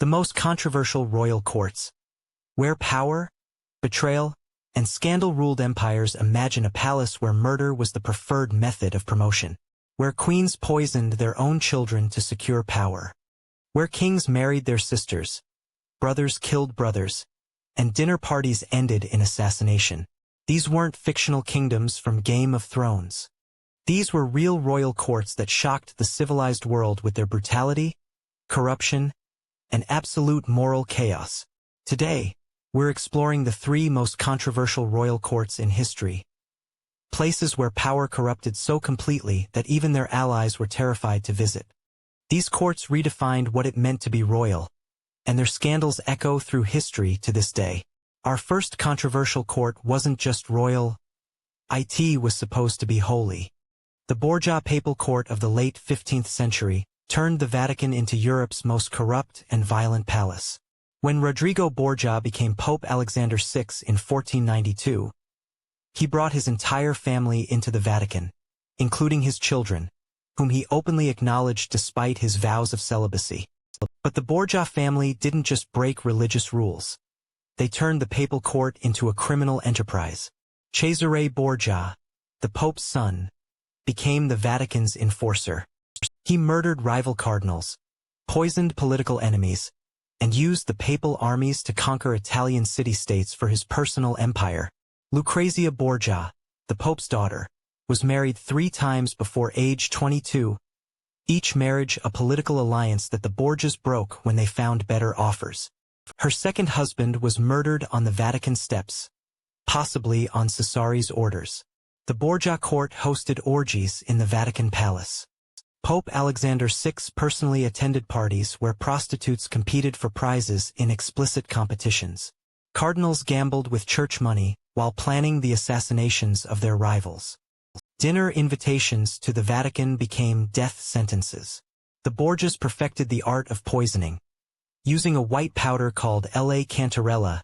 The most controversial royal courts. Where power, betrayal, and scandal ruled empires. Imagine a palace where murder was the preferred method of promotion. Where queens poisoned their own children to secure power. Where kings married their sisters, brothers killed brothers, and dinner parties ended in assassination. These weren't fictional kingdoms from Game of Thrones. These were real royal courts that shocked the civilized world with their brutality, corruption, and absolute moral chaos. Today, we're exploring the 3 most controversial royal courts in history. Places where power corrupted so completely that even their allies were terrified to visit. These courts redefined what it meant to be royal, and their scandals echo through history to this day. Our first controversial court wasn't just royal, it was supposed to be holy. The Borgia Papal Court of the late 15th century turned the Vatican into Europe's most corrupt and violent palace. When Rodrigo Borgia became Pope Alexander VI in 1492, he brought his entire family into the Vatican, including his children, whom he openly acknowledged despite his vows of celibacy. But the Borgia family didn't just break religious rules. They turned the papal court into a criminal enterprise. Cesare Borgia, the Pope's son, became the Vatican's enforcer. He murdered rival cardinals, poisoned political enemies, and used the papal armies to conquer Italian city-states for his personal empire. Lucrezia Borgia, the Pope's daughter, was married 3 times before age 22, each marriage a political alliance that the Borgias broke when they found better offers. Her second husband was murdered on the Vatican steps, possibly on Cesare's orders. The Borgia court hosted orgies in the Vatican Palace. Pope Alexander VI personally attended parties where prostitutes competed for prizes in explicit competitions. Cardinals gambled with church money while planning the assassinations of their rivals. Dinner invitations to the Vatican became death sentences. The Borgias perfected the art of poisoning, using a white powder called La Cantarella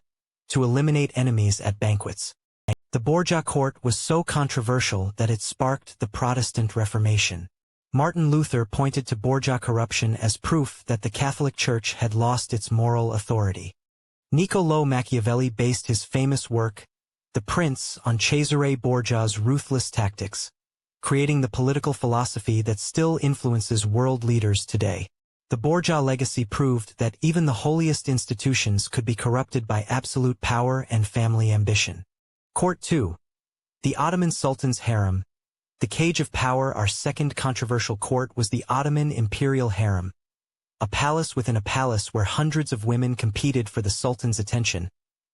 to eliminate enemies at banquets. The Borgia court was so controversial that it sparked the Protestant Reformation. Martin Luther pointed to Borgia corruption as proof that the Catholic Church had lost its moral authority. Niccolò Machiavelli based his famous work, The Prince, on Cesare Borgia's ruthless tactics, creating the political philosophy that still influences world leaders today. The Borgia legacy proved that even the holiest institutions could be corrupted by absolute power and family ambition. Court 2. The Ottoman Sultan's Harem. The cage of power. Our second controversial court was the Ottoman Imperial Harem, a palace within a palace where hundreds of women competed for the Sultan's attention,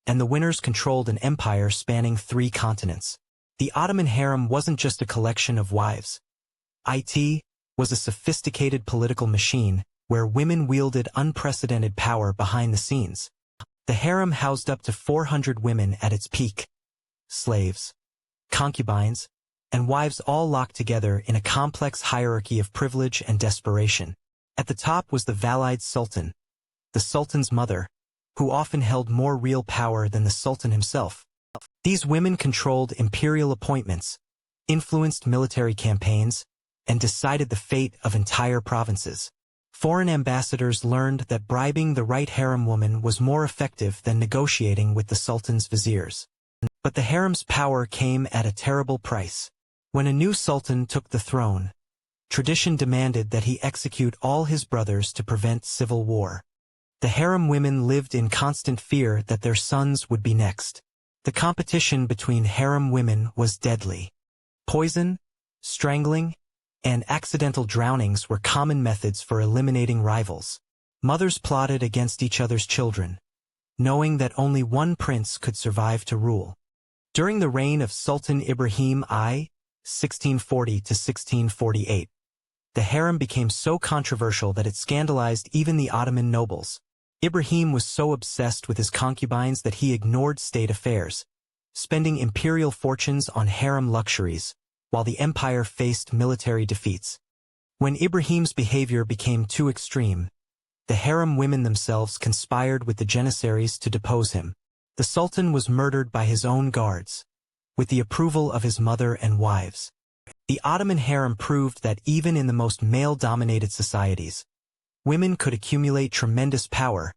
and the winners controlled an empire spanning 3 continents. The Ottoman Harem wasn't just a collection of wives. It was a sophisticated political machine where women wielded unprecedented power behind the scenes. The harem housed up to 400 women at its peak. Slaves, concubines, and wives all locked together in a complex hierarchy of privilege and desperation. At the top was the Valide Sultan, the Sultan's mother, who often held more real power than the Sultan himself. These women controlled imperial appointments, influenced military campaigns, and decided the fate of entire provinces. Foreign ambassadors learned that bribing the right harem woman was more effective than negotiating with the Sultan's viziers. But the harem's power came at a terrible price. When a new sultan took the throne, tradition demanded that he execute all his brothers to prevent civil war. The harem women lived in constant fear that their sons would be next. The competition between harem women was deadly. Poison, strangling, and accidental drownings were common methods for eliminating rivals. Mothers plotted against each other's children, knowing that only one prince could survive to rule. During the reign of Sultan Ibrahim I, 1640 to 1648, the harem became so controversial that it scandalized even the Ottoman nobles. Ibrahim was so obsessed with his concubines that he ignored state affairs, spending imperial fortunes on harem luxuries, while the empire faced military defeats. When Ibrahim's behavior became too extreme, the harem women themselves conspired with the Janissaries to depose him. The Sultan was murdered by his own guards, with the approval of his mother and wives. The Ottoman harem proved that even in the most male-dominated societies, Women could accumulate tremendous power,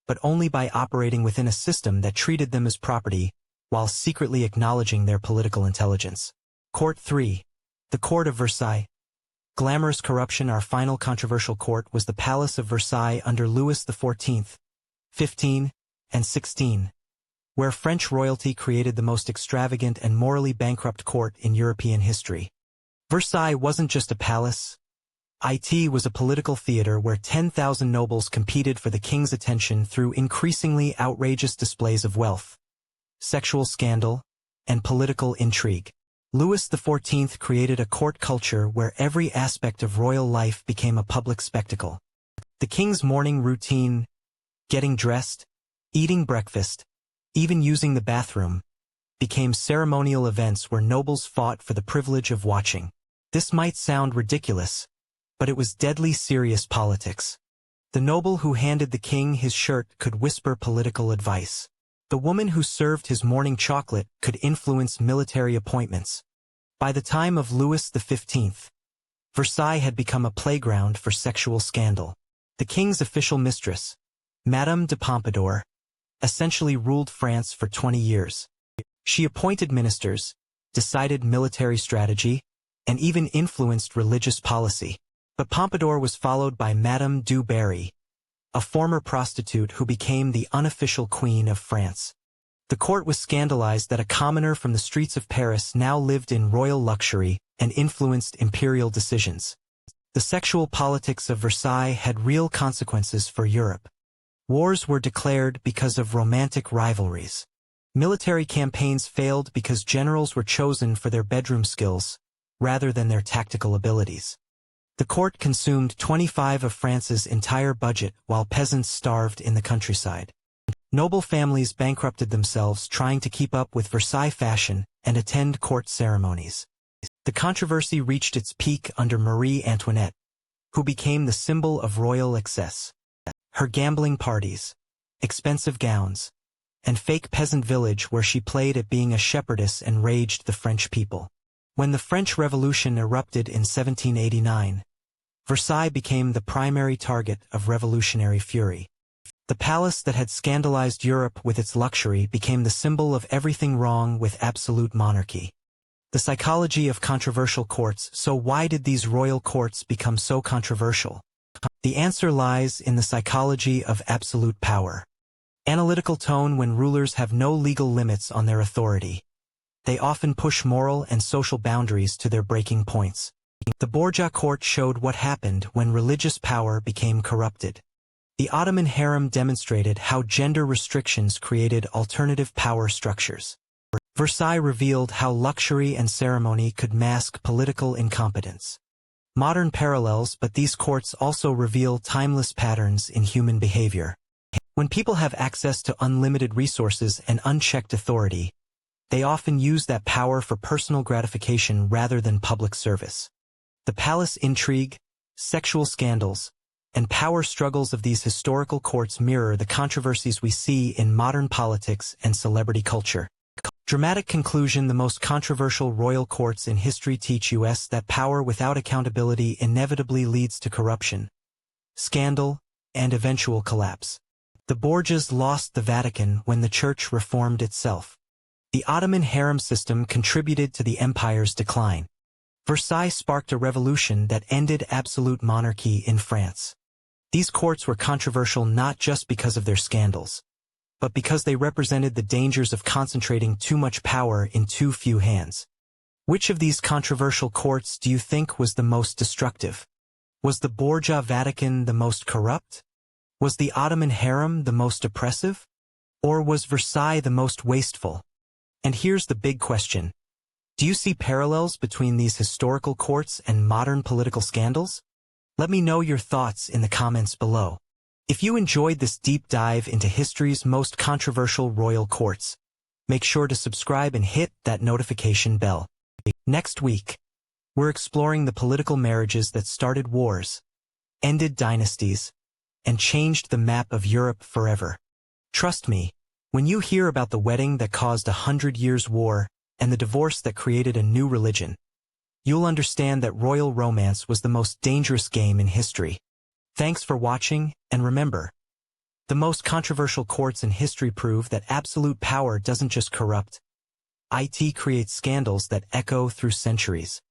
but only by operating within a system that treated them as property, while secretly acknowledging their political intelligence. Court 3. The Court of Versailles. Glamorous corruption. Our final controversial court was the Palace of Versailles under Louis XIV, 15, and 16, where French royalty created the most extravagant and morally bankrupt court in European history. Versailles wasn't just a palace. It was a political theater where 10,000 nobles competed for the king's attention through increasingly outrageous displays of wealth, sexual scandal, and political intrigue. Louis XIV created a court culture where every aspect of royal life became a public spectacle. The king's morning routine, getting dressed, eating breakfast, even using the bathroom, became ceremonial events where nobles fought for the privilege of watching. This might sound ridiculous, but it was deadly serious politics. The noble who handed the king his shirt could whisper political advice. The woman who served his morning chocolate could influence military appointments. By the time of Louis XV, Versailles had become a playground for sexual scandal. The king's official mistress, Madame de Pompadour, essentially ruled France for 20 years. She appointed ministers, decided military strategy, and even influenced religious policy. But Pompadour was followed by Madame du Barry, a former prostitute who became the unofficial queen of France. The court was scandalized that a commoner from the streets of Paris now lived in royal luxury and influenced imperial decisions. The sexual politics of Versailles had real consequences for Europe. Wars were declared because of romantic rivalries. Military campaigns failed because generals were chosen for their bedroom skills, rather than their tactical abilities. The court consumed 25% of France's entire budget while peasants starved in the countryside. Noble families bankrupted themselves trying to keep up with Versailles fashion and attend court ceremonies. The controversy reached its peak under Marie Antoinette, who became the symbol of royal excess. Her gambling parties, expensive gowns, and fake peasant village where she played at being a shepherdess enraged the French people. When the French Revolution erupted in 1789, Versailles became the primary target of revolutionary fury. The palace that had scandalized Europe with its luxury became the symbol of everything wrong with absolute monarchy. The psychology of controversial courts. So why did these royal courts become so controversial? The answer lies in the psychology of absolute power. Analytical tone. When rulers have no legal limits on their authority, they often push moral and social boundaries to their breaking points. The Borgia court showed what happened when religious power became corrupted. The Ottoman Harem demonstrated how gender restrictions created alternative power structures. Versailles revealed how luxury and ceremony could mask political incompetence. Modern parallels. But these courts also reveal timeless patterns in human behavior. When people have access to unlimited resources and unchecked authority, they often use that power for personal gratification rather than public service. The palace intrigue, sexual scandals, and power struggles of these historical courts mirror the controversies we see in modern politics and celebrity culture. Dramatic conclusion. The most controversial royal courts in history teach us that power without accountability inevitably leads to corruption, scandal, and eventual collapse. The Borgias lost the Vatican when the Church reformed itself. The Ottoman harem system contributed to the empire's decline. Versailles sparked a revolution that ended absolute monarchy in France. These courts were controversial not just because of their scandals, but because they represented the dangers of concentrating too much power in too few hands. Which of these controversial courts do you think was the most destructive? Was the Borgia Vatican the most corrupt? Was the Ottoman harem the most oppressive? Or was Versailles the most wasteful? And here's the big question. Do you see parallels between these historical courts and modern political scandals? Let me know your thoughts in the comments below. If you enjoyed this deep dive into history's most controversial royal courts, make sure to subscribe and hit that notification bell. Next week, we're exploring the political marriages that started wars, ended dynasties, and changed the map of Europe forever. Trust me, when you hear about the wedding that caused 100 Years' War and the divorce that created a new religion, you'll understand that royal romance was the most dangerous game in history. Thanks for watching, and remember, the most controversial courts in history prove that absolute power doesn't just corrupt. It creates scandals that echo through centuries.